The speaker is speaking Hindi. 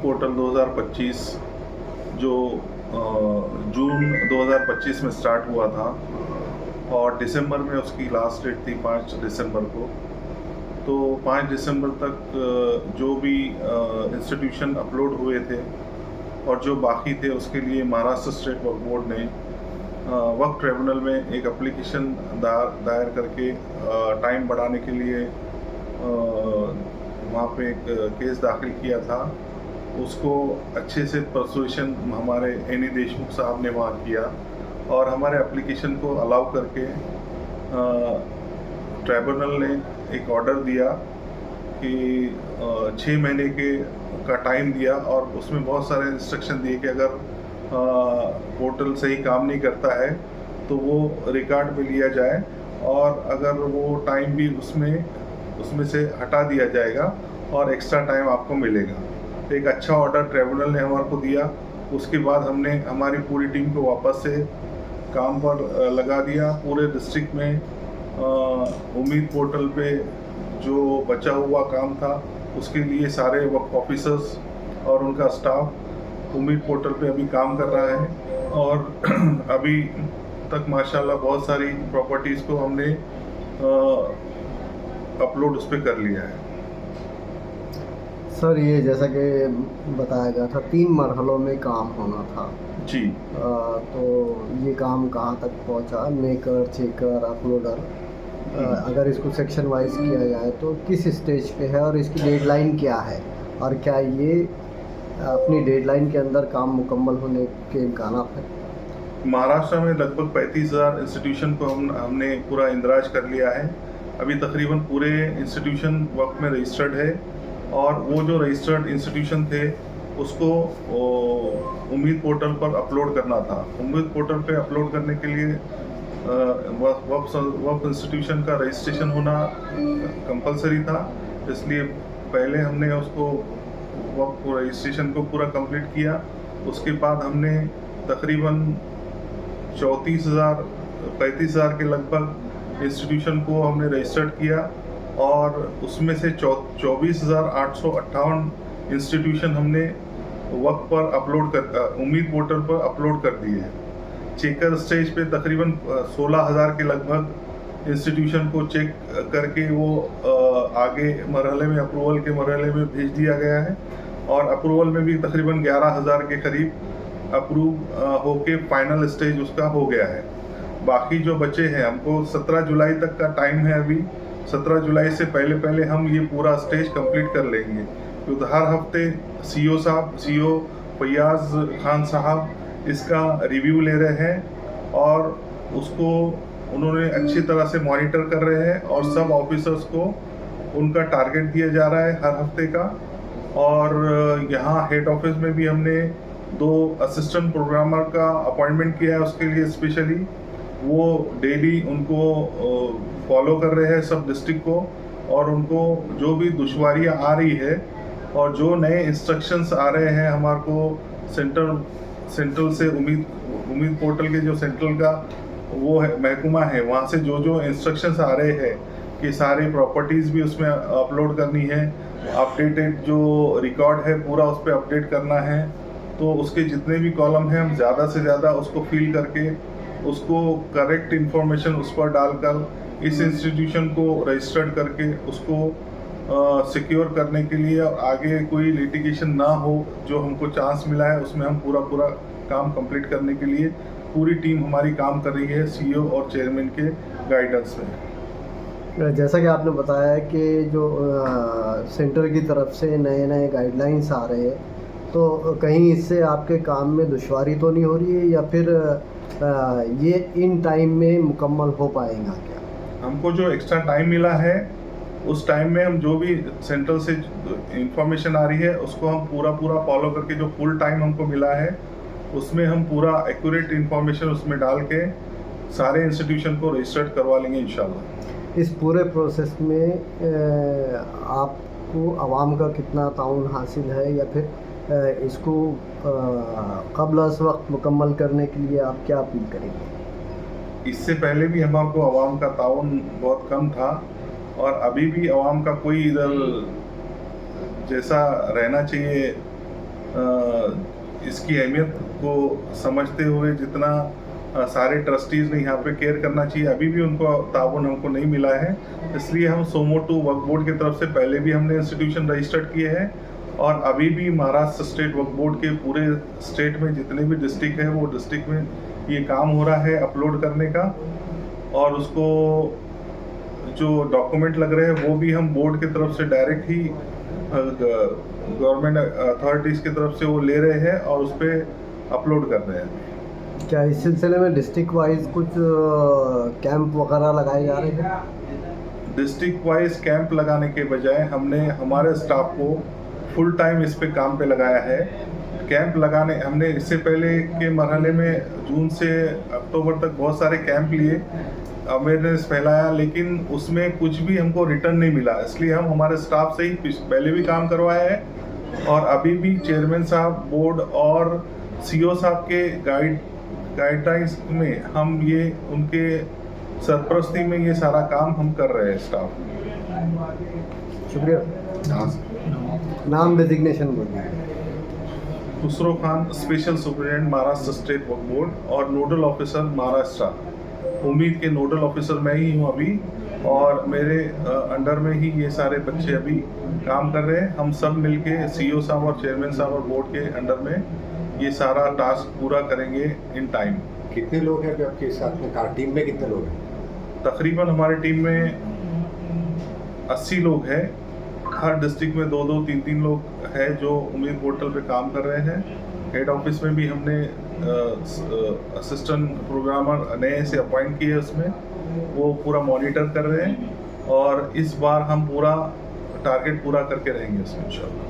पोर्टल 2025 जो जून 2025 में स्टार्ट हुआ था और दिसंबर में उसकी लास्ट डेट थी 5 दिसंबर को। तो 5 दिसंबर तक जो भी इंस्टीट्यूशन अपलोड हुए थे और जो बाकी थे उसके लिए महाराष्ट्र स्टेट वक्फ बोर्ड ने वक्फ ट्रिब्यूनल में एक एप्लीकेशन दायर करके टाइम बढ़ाने के लिए वहाँ पे एक केस दाखिल किया था। उसको अच्छे से परसुएशन हमारे एनी देशमुख साहब ने वहाँ किया और हमारे एप्लीकेशन को अलाउ करके ट्रिब्यूनल ने एक ऑर्डर दिया कि 6 महीने का टाइम दिया और उसमें बहुत सारे इंस्ट्रक्शन दिए कि अगर पोर्टल सही काम नहीं करता है तो वो रिकॉर्ड में लिया जाए और अगर वो टाइम भी उसमें से हटा दिया जाएगा और एक्स्ट्रा टाइम आपको मिलेगा। तो एक अच्छा ऑर्डर ट्रिब्यूनल ने हमारे को दिया। उसके बाद हमने हमारी पूरी टीम को वापस से काम पर लगा दिया। पूरे डिस्ट्रिक्ट में उम्मीद पोर्टल पे जो बचा हुआ काम था उसके लिए सारे वक्फ ऑफिसर्स और उनका स्टाफ उम्मीद पोर्टल पे अभी काम कर रहा है और अभी तक माशाल्लाह बहुत सारी प्रॉपर्टीज़ को हमने अपलोड उस पर कर लिया है। सर, ये जैसा कि बताया गया था 3 मरहलों में काम होना था जी। तो ये काम कहाँ तक पहुँचा? मेकर, चेकर, अपलोडर, अगर इसको सेक्शन वाइज किया जाए तो किस स्टेज पे है और इसकी डेडलाइन क्या है और क्या ये अपनी डेडलाइन के अंदर काम मुकम्मल होने के इम्कानात हैं? महाराष्ट्र में लगभग 35,000 इंस्टीट्यूशन को हमने पूरा इंदराज कर लिया है। अभी तकरीबन पूरे इंस्टीट्यूशन वक्त में रजिस्टर्ड है और वो जो रजिस्टर्ड इंस्टीट्यूशन थे उसको उम्मीद पोर्टल पर अपलोड करना था। उम्मीद पोर्टल पे अपलोड करने के लिए वक्फ इंस्टीट्यूशन का रजिस्ट्रेशन होना कंपलसरी था, इसलिए पहले हमने उसको वक्फ रजिस्ट्रेशन को पूरा कंप्लीट किया। उसके बाद हमने तकरीबन 35,000 के लगभग इंस्टीट्यूशन को हमने रजिस्टर्ड किया और उसमें से 24,858 इंस्टीट्यूशन हमने वक्त पर अपलोड कर उम्मीद पोर्टल पर अपलोड कर दिए हैं। चेकर स्टेज पे तकरीबन 16,000 के लगभग इंस्टीट्यूशन को चेक करके वो आगे मरहले में अप्रूवल के मरहले में भेज दिया गया है और अप्रूवल में भी तकरीबन 11,000 के करीब अप्रूव होके फाइनल स्टेज उसका हो गया है। बाकी जो बचे हैं हमको 17 जुलाई तक का टाइम है। अभी 17 जुलाई से पहले हम ये पूरा स्टेज कंप्लीट कर लेंगे। तो हर हफ्ते सीओ फैयाज खान साहब इसका रिव्यू ले रहे हैं और उसको उन्होंने अच्छी तरह से मॉनिटर कर रहे हैं और सब ऑफिसर्स को उनका टारगेट दिया जा रहा है हर हफ्ते का। और यहाँ हेड ऑफिस में भी हमने 2 असिस्टेंट प्रोग्रामर का अपॉइंटमेंट किया है उसके लिए स्पेशली। वो डेली उनको फॉलो कर रहे हैं सब डिस्ट्रिक्ट को और उनको जो भी दुश्वारियाँ आ रही है और जो नए इंस्ट्रक्शंस आ रहे हैं हमारे को सेंट्रल से उम्मीद पोर्टल के जो सेंट्रल का वो है महकमा है, वहाँ से जो इंस्ट्रक्शंस आ रहे हैं कि सारी प्रॉपर्टीज़ भी उसमें अपलोड करनी है, अपडेटेड जो रिकॉर्ड है पूरा उस पर अपडेट करना है। तो उसके जितने भी कॉलम हैं हम ज़्यादा से ज़्यादा उसको फिल करके उसको करेक्ट इन्फॉर्मेशन उस पर डालकर इस इंस्टीट्यूशन को रजिस्टर्ड करके उसको सिक्योर करने के लिए और आगे कोई लिटिगेशन ना हो जो हमको चांस मिला है उसमें हम पूरा काम कंप्लीट करने के लिए पूरी टीम हमारी काम कर रही है सीईओ और चेयरमैन के गाइडेंस में। जैसा कि आपने बताया कि जो सेंटर की तरफ से नए गाइडलाइंस आ रहे हैं तो कहीं इससे आपके काम में दुश्वारी तो नहीं हो रही है या फिर ये इन टाइम में मुकम्मल हो पाएगा क्या? हमको जो एक्स्ट्रा टाइम मिला है उस टाइम में हम जो भी सेंट्रल से इंफॉर्मेशन आ रही है उसको हम पूरा फॉलो करके जो फुल टाइम हमको मिला है उसमें हम पूरा एक्यूरेट इंफॉर्मेशन उसमें डाल के सारे इंस्टीट्यूशन को रजिस्टर्ड करवा लेंगे इंशाल्लाह। इस पूरे प्रोसेस में आपको आवाम का कितना ताउन हासिल है या फिर इसको क़ब्ल अज़ वक्त मुकम्मल करने के लिए आप क्या अपील करेंगे? इससे पहले भी हमारे को आवाम का ताउन बहुत कम था और अभी भी आवाम का कोई इधर जैसा रहना चाहिए इसकी अहमियत को समझते हुए जितना सारे ट्रस्टीज़ ने यहाँ पे केयर करना चाहिए, अभी भी उनको ताउन हमको नहीं मिला है। इसलिए हम सोमो 2 वक्फ बोर्ड की तरफ से पहले भी हमने इंस्टीट्यूशन रजिस्टर्ड किए हैं और अभी भी महाराष्ट्र स्टेट वक्फ बोर्ड के पूरे स्टेट में जितने भी डिस्ट्रिक्ट है वो डिस्ट्रिक्ट में ये काम हो रहा है अपलोड करने का। और उसको जो डॉक्यूमेंट लग रहे हैं वो भी हम बोर्ड की तरफ से डायरेक्ट ही गवर्नमेंट अथॉरिटीज़ की तरफ से वो ले रहे हैं और उस पर अपलोड कर रहे हैं। क्या इस सिलसिले में डिस्ट्रिक्ट वाइज कुछ कैंप वगैरह लगाए जा रहे हैं? डिस्ट्रिक्ट वाइज कैंप लगाने के बजाय हमने हमारे स्टाफ को फुल टाइम इस पे काम पे लगाया है। कैंप लगाने हमने इससे पहले के मरहले में जून से अक्टूबर तक बहुत सारे कैंप लिए, अवेयरनेस फैलाया, लेकिन उसमें कुछ भी हमको रिटर्न नहीं मिला। इसलिए हम हमारे स्टाफ से ही पहले भी काम करवाया है और अभी भी चेयरमैन साहब, बोर्ड और सीईओ साहब के गाइडलाइंस में हम ये उनके सरपरस्ती में ये सारा काम हम कर रहे हैं स्टाफ। शुक्रिया। नाम डेजिग्नेशन बोलिए। Khusro Khan, special superintendent Maharashtra state Waqf board और नोडल ऑफिसर महाराष्ट्र। उम्मीद के नोडल ऑफिसर मैं ही हूँ अभी और मेरे अंडर में ही ये सारे बच्चे अभी काम कर रहे हैं। हम सब मिलके सीईओ साहब और चेयरमैन साहब और बोर्ड के अंडर में ये सारा टास्क पूरा करेंगे इन टाइम। कितने लोग हैं अभी आपके साथ में? टीम में कितने लोग हैं? तकरीबन हमारी टीम में 80 लोग हैं। हर डिस्ट्रिक्ट में 2-2, 3-3 लोग हैं जो उम्मीद पोर्टल पे काम कर रहे हैं। हेड ऑफिस में भी हमने असिस्टेंट प्रोग्रामर नए से अपॉइंट किए, उसमें वो पूरा मॉनिटर कर रहे हैं और इस बार हम पूरा टारगेट पूरा करके रहेंगे उसमें इंशाल्लाह।